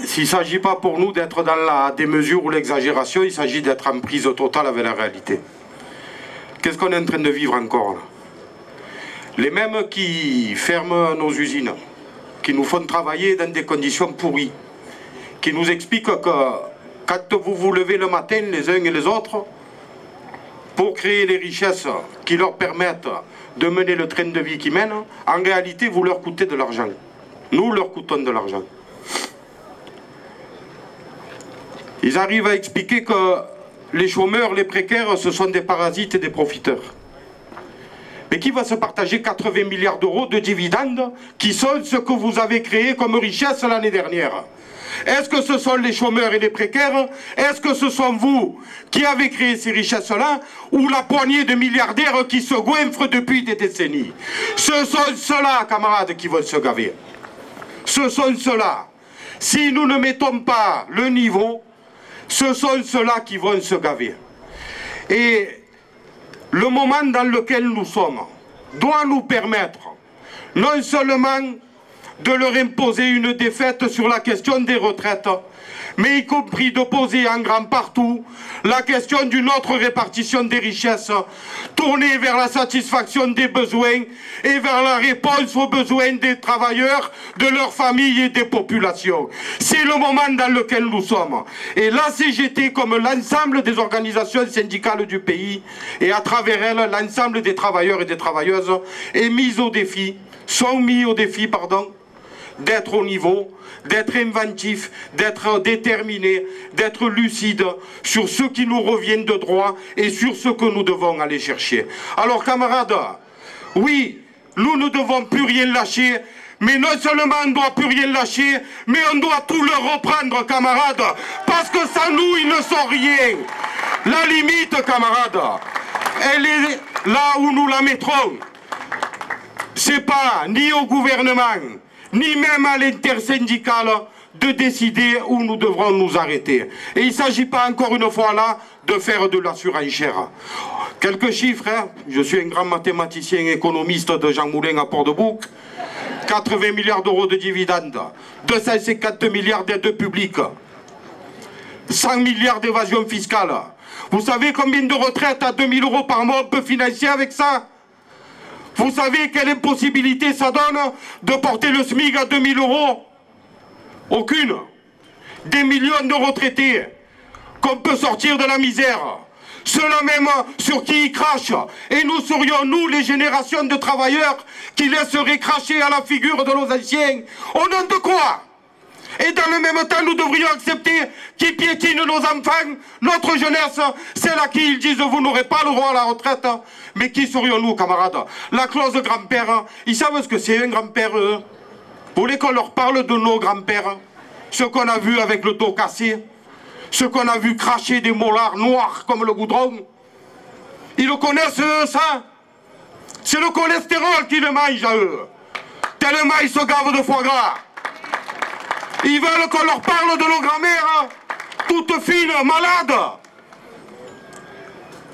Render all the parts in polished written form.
s'il ne s'agit pas pour nous d'être dans la démesure ou l'exagération, il s'agit d'être en prise totale avec la réalité. Qu'est-ce qu'on est en train de vivre encore là? Les mêmes qui ferment nos usines, qui nous font travailler dans des conditions pourries, qui nous expliquent que quand vous vous levez le matin, les uns et les autres, pour créer les richesses qui leur permettent de mener le train de vie qu'ils mènent, en réalité, vous leur coûtez de l'argent. Nous leur coûtons de l'argent. Ils arrivent à expliquer que les chômeurs, les précaires, ce sont des parasites et des profiteurs. Mais qui va se partager 80 milliards d'euros de dividendes qui sont ce que vous avez créé comme richesse l'année dernière? Est-ce que ce sont les chômeurs et les précaires? Est-ce que ce sont vous qui avez créé ces richesses-là? Ou la poignée de milliardaires qui se goinfrent depuis des décennies? Ce sont ceux-là, camarades, qui vont se gaver. Ce sont ceux-là. Si nous ne mettons pas le niveau, ce sont ceux-là qui vont se gaver. Et le moment dans lequel nous sommes doit nous permettre non seulement de leur imposer une défaite sur la question des retraites, mais y compris de poser en grand partout la question d'une autre répartition des richesses, tournée vers la satisfaction des besoins et vers la réponse aux besoins des travailleurs, de leurs familles et des populations. C'est le moment dans lequel nous sommes. Et la CGT, comme l'ensemble des organisations syndicales du pays, et à travers elles, l'ensemble des travailleurs et des travailleuses, est mis au défi, sont mis au défi, d'être au niveau, d'être inventif, d'être déterminé, d'être lucide sur ce qui nous revient de droit et sur ce que nous devons aller chercher. Alors camarades, oui, nous ne devons plus rien lâcher, mais non seulement on ne doit plus rien lâcher, mais on doit tout leur reprendre, camarades, parce que sans nous, ils ne sont rien. La limite, camarades, elle est là où nous la mettrons. C'est pas ni au gouvernement, ni même à l'intersyndicale de décider où nous devrons nous arrêter. Et il ne s'agit pas encore une fois là de faire de la surenchère. Quelques chiffres, hein. Je suis un grand mathématicien économiste de Jean Moulin à Port-de-Bouc. 80 milliards d'euros de dividendes, 250 milliards d'aides publiques, 100 milliards d'évasion fiscale. Vous savez combien de retraites à 2000 € par mois on peut financer avec ça? Vous savez quelle impossibilité ça donne de porter le SMIC à 2000 €? Aucune. Des millions de retraités qu'on peut sortir de la misère. Ceux-là même sur qui ils crachent. Et nous serions, nous, les générations de travailleurs qui laisseraient cracher à la figure de nos anciens. Au nom de quoi? Et dans le même temps, nous devrions accepter qu'ils piétinent nos enfants, notre jeunesse, celle à qui ils disent vous n'aurez pas le droit à la retraite. Mais qui serions-nous, camarades? La clause grand-père, ils savent ce que c'est un grand-père, eux? Vous voulez qu'on leur parle de nos grands-pères? Ce qu'on a vu avec le dos cassé, ce qu'on a vu cracher des molars noirs comme le goudron. Ils le connaissent, eux, ça? C'est le cholestérol qui le mange à eux. Tellement ils se gavent de foie gras. Ils veulent qu'on leur parle de nos grand-mères, toutes fines, malades.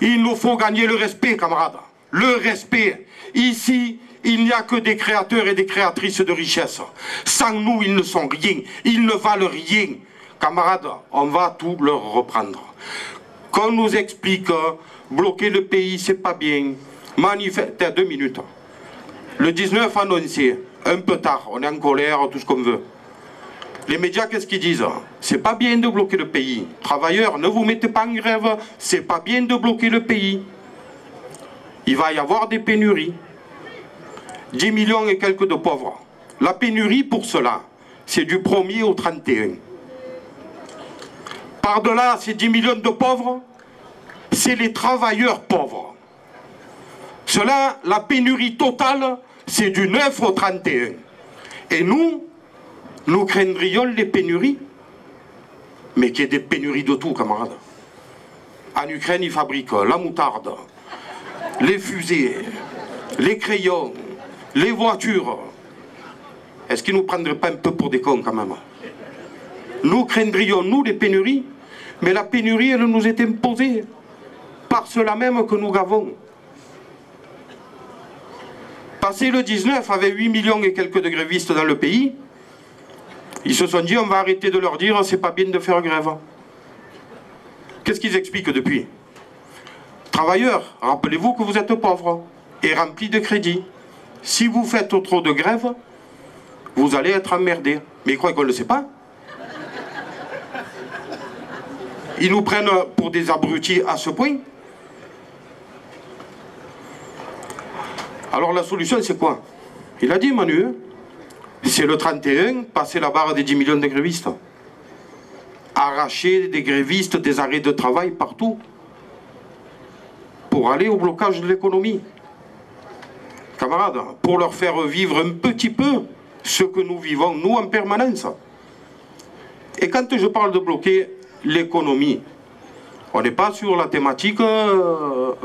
Il nous faut gagner le respect, camarades. Le respect. Ici, il n'y a que des créateurs et des créatrices de richesse. Sans nous, ils ne sont rien. Ils ne valent rien. Camarades, on va tout leur reprendre. Qu'on nous explique, bloquer le pays, c'est pas bien. Manifester, 2 minutes. Le 19 annoncé, un peu tard, on est en colère, tout ce qu'on veut. Les médias, qu'est-ce qu'ils disent? C'est pas bien de bloquer le pays. Travailleurs, ne vous mettez pas en grève. C'est pas bien de bloquer le pays. Il va y avoir des pénuries. 10 millions et quelques de pauvres. La pénurie pour cela, c'est du 1er au 31. Par-delà ces 10 millions de pauvres, c'est les travailleurs pauvres. Cela, la pénurie totale, c'est du 9 au 31. Et nous craindrions les pénuries. Mais qu'il y ait des pénuries de tout, camarades. En Ukraine, ils fabriquent la moutarde, les fusées, les crayons, les voitures. Est-ce qu'ils ne nous prendraient pas un peu pour des cons, quand même? Nous craindrions, nous, les pénuries. Mais la pénurie, elle nous est imposée par ceux-là même que nous gavons. Passé le 19, avec 8 millions et quelques de grévistes dans le pays, Ils se sont dit, on va arrêter de leur dire, c'est pas bien de faire grève. Qu'est-ce qu'ils expliquent depuis? Travailleurs, rappelez-vous que vous êtes pauvres et remplis de crédits. Si vous faites trop de grève, vous allez être emmerdés. Mais ils croient qu'on ne le sait pas. Ils nous prennent pour des abrutis à ce point. Alors la solution, c'est quoi? Il a dit, Manu, c'est le 31, passer la barre des 10 millions de grévistes. Arracher des grévistes, des arrêts de travail partout. Pour aller au blocage de l'économie. Camarades, pour leur faire vivre un petit peu ce que nous vivons, nous, en permanence. Et quand je parle de bloquer l'économie, on n'est pas sur la thématique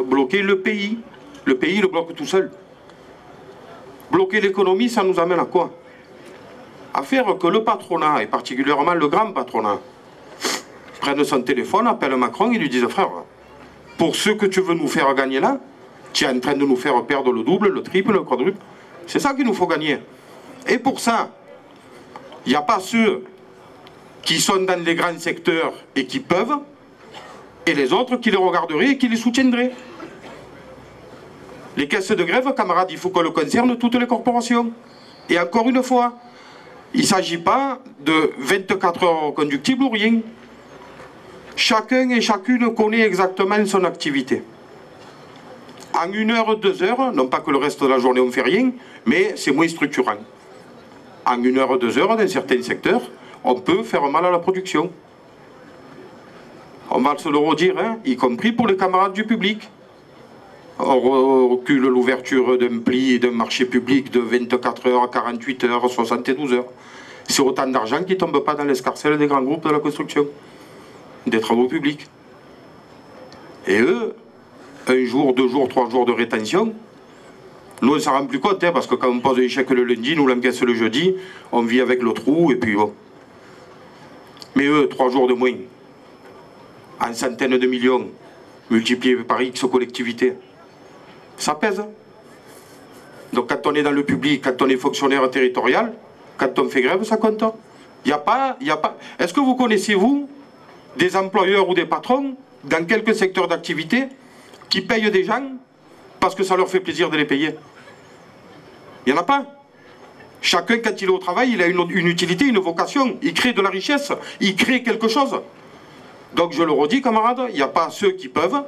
bloquer le pays. Le pays le bloque tout seul. Bloquer l'économie, ça nous amène à quoi? À faire que le patronat, et particulièrement le grand patronat, prenne son téléphone, appelle Macron et lui dise, frère, pour ce que tu veux nous faire gagner là, tu es en train de nous faire perdre le double, le triple, le quadruple. C'est ça qu'il nous faut gagner. Et pour ça, il n'y a pas ceux qui sont dans les grands secteurs et qui peuvent, et les autres qui les regarderaient et qui les soutiendraient. Les caisses de grève, camarades, il faut qu'on le concerne toutes les corporations. Et encore une fois, il ne s'agit pas de 24 heures conductibles ou rien. Chacun et chacune connaît exactement son activité. En 1 heure, 2 heures, non pas que le reste de la journée on ne fait rien, mais c'est moins structurant. En 1 heure, 2 heures, dans certains secteurs, on peut faire mal à la production. On va se le redire, hein, y compris pour les camarades du public. On recule l'ouverture d'un pli d'un marché public de 24 heures, 48 heures, 72 heures. C'est autant d'argent qui ne tombe pas dans l'escarcelle des grands groupes de la construction, des travaux publics. Et eux, 1 jour, 2 jours, 3 jours de rétention, nous on ne s'en rend plus compte, hein, parce que quand on pose un chèque le lundi, nous l'encaisse le jeudi, on vit avec le trou, et puis bon. Mais eux, 3 jours de moins, en centaines de millions, multipliés par X collectivités, ça pèse. Donc quand on est dans le public, quand on est fonctionnaire territorial, quand on fait grève, ça compte. Il n'y a pas... Est-ce que vous connaissez, vous, des employeurs ou des patrons, dans quelques secteurs d'activité, qui payent des gens parce que ça leur fait plaisir de les payer? Il n'y en a pas. Chacun, quand il est au travail, il a une utilité, une vocation. Il crée de la richesse, il crée quelque chose. Donc je le redis, camarades, il n'y a pas ceux qui peuvent,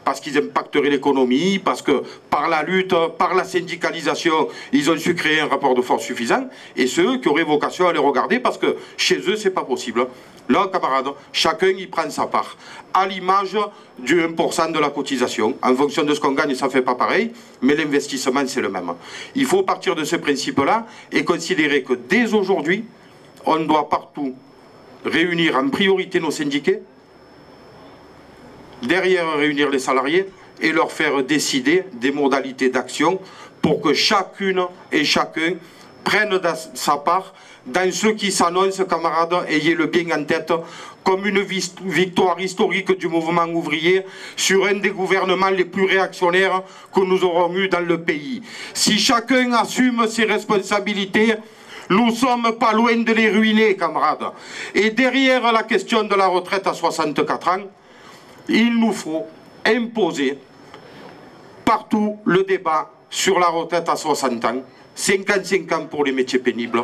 parce qu'ils impacteraient l'économie, parce que par la lutte, par la syndicalisation, ils ont su créer un rapport de force suffisant, et ceux qui auraient vocation à les regarder, parce que chez eux, c'est pas possible. Là, camarades, chacun y prend sa part, à l'image du 1% de la cotisation. En fonction de ce qu'on gagne, ça ne fait pas pareil, mais l'investissement, c'est le même. Il faut partir de ce principe-là et considérer que dès aujourd'hui, on doit partout réunir en priorité nos syndiqués, derrière réunir les salariés et leur faire décider des modalités d'action pour que chacune et chacun prenne sa part dans ce qui s'annonce, camarades, ayez-le bien en tête, comme une victoire historique du mouvement ouvrier sur un des gouvernements les plus réactionnaires que nous aurons eu dans le pays. Si chacun assume ses responsabilités, nous ne sommes pas loin de les ruiner, camarades. Et derrière la question de la retraite à 64 ans, il nous faut imposer partout le débat sur la retraite à 60 ans, 55 ans pour les métiers pénibles.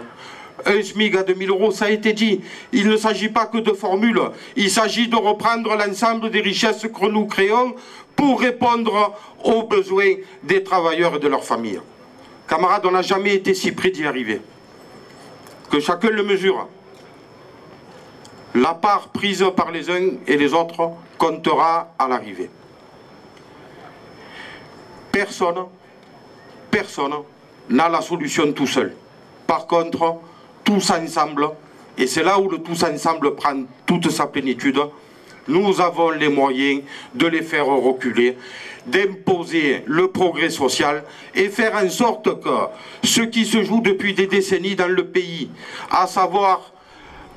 Un SMIC à 2000 €, ça a été dit. Il ne s'agit pas que de formules, il s'agit de reprendre l'ensemble des richesses que nous créons pour répondre aux besoins des travailleurs et de leurs familles. Camarades, on n'a jamais été si près d'y arriver. Que chacun le mesure. La part prise par les uns et les autres comptera à l'arrivée. Personne n'a la solution tout seul. Par contre, tous ensemble, et c'est là où le tous ensemble prend toute sa plénitude, nous avons les moyens de les faire reculer, d'imposer le progrès social et faire en sorte que ce qui se joue depuis des décennies dans le pays, à savoir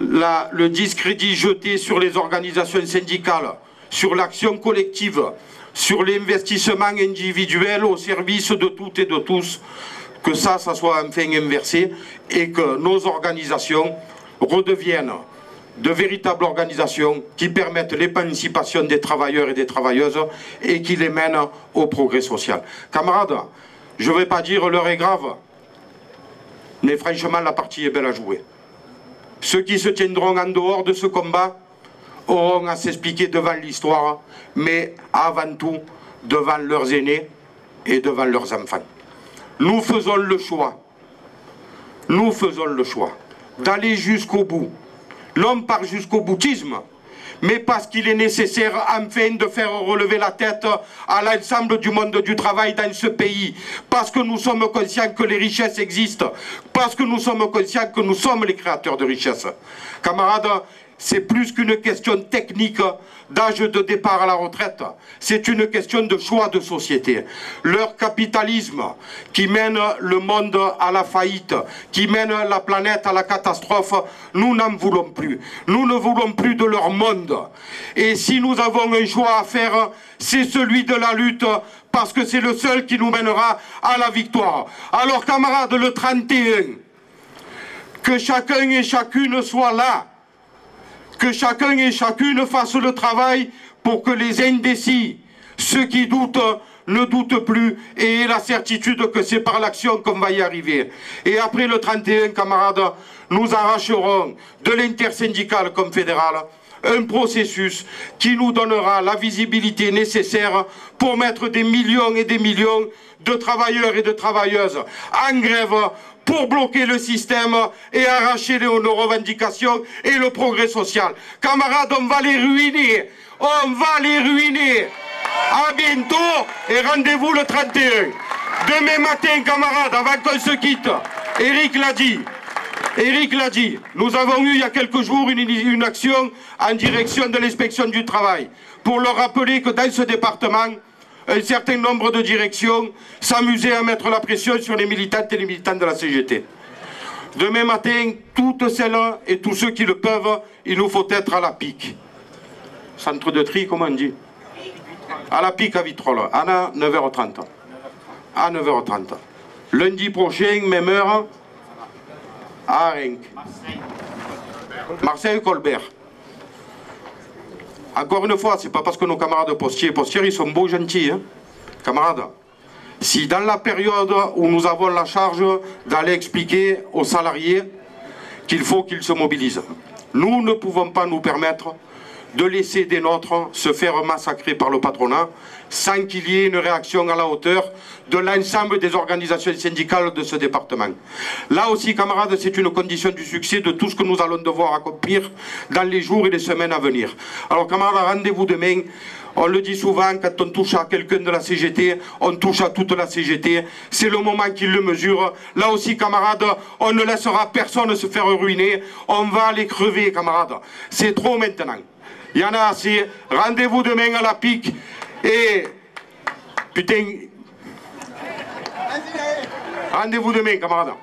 le discrédit jeté sur les organisations syndicales, sur l'action collective, sur l'investissement individuel au service de toutes et de tous, que ça soit enfin inversé et que nos organisations redeviennent de véritables organisations qui permettent l'émancipation des travailleurs et des travailleuses et qui les mènent au progrès social. Camarades, je ne vais pas dire l'heure est grave, mais franchement la partie est belle à jouer. Ceux qui se tiendront en dehors de ce combat auront à s'expliquer devant l'histoire, mais avant tout devant leurs aînés et devant leurs enfants. Nous faisons le choix d'aller jusqu'au bout, non par jusqu'au boutisme, mais parce qu'il est nécessaire enfin de faire relever la tête à l'ensemble du monde du travail dans ce pays, parce que nous sommes conscients que les richesses existent, parce que nous sommes conscients que nous sommes les créateurs de richesses. Camarades, c'est plus qu'une question technique d'âge de départ à la retraite, c'est une question de choix de société. Leur capitalisme qui mène le monde à la faillite, qui mène la planète à la catastrophe, nous n'en voulons plus. Nous ne voulons plus de leur monde. Et si nous avons un choix à faire, c'est celui de la lutte, parce que c'est le seul qui nous mènera à la victoire. Alors camarades, le 31, que chacun et chacune soit là, que chacun et chacune fasse le travail pour que les indécis, ceux qui doutent, ne doutent plus et aient la certitude que c'est par l'action qu'on va y arriver. Et après le 31, camarades, nous arracherons de l'intersyndicale comme fédérale un processus qui nous donnera la visibilité nécessaire pour mettre des millions et des millions de travailleurs et de travailleuses en grève pour bloquer le système et arracher nos revendications et le progrès social. Camarades, on va les ruiner. On va les ruiner. À bientôt et rendez-vous le 31. Demain matin, camarades, avant qu'on se quitte, Eric l'a dit, nous avons eu il y a quelques jours une action en direction de l'inspection du travail pour leur rappeler que dans ce département, un certain nombre de directions s'amusaient à mettre la pression sur les militantes et les militants de la CGT. Demain matin, toutes celles et tous ceux qui le peuvent, il nous faut être à la pique. Centre de tri, comment on dit? À la pique à Vitrolles, à 9h30. À 9h30. Lundi prochain, même heure, à Rennes. Marseille-Colbert. Encore une fois, c'est pas parce que nos camarades postiers, ils sont beaux, gentils, hein, camarades. Si dans la période où nous avons la charge d'aller expliquer aux salariés qu'il faut qu'ils se mobilisent, nous ne pouvons pas nous permettre de laisser des nôtres se faire massacrer par le patronat sans qu'il y ait une réaction à la hauteur de l'ensemble des organisations syndicales de ce département. Là aussi, camarades, c'est une condition du succès de tout ce que nous allons devoir accomplir dans les jours et les semaines à venir. Alors camarades, rendez-vous demain. On le dit souvent, quand on touche à quelqu'un de la CGT, on touche à toute la CGT. C'est le moment qu'il le mesure. Là aussi, camarades, on ne laissera personne se faire ruiner. On va les crever, camarades. C'est trop maintenant. Il y en a assez. Rendez-vous demain à la pique. Et... Putain... Rendez-vous demain, camarades.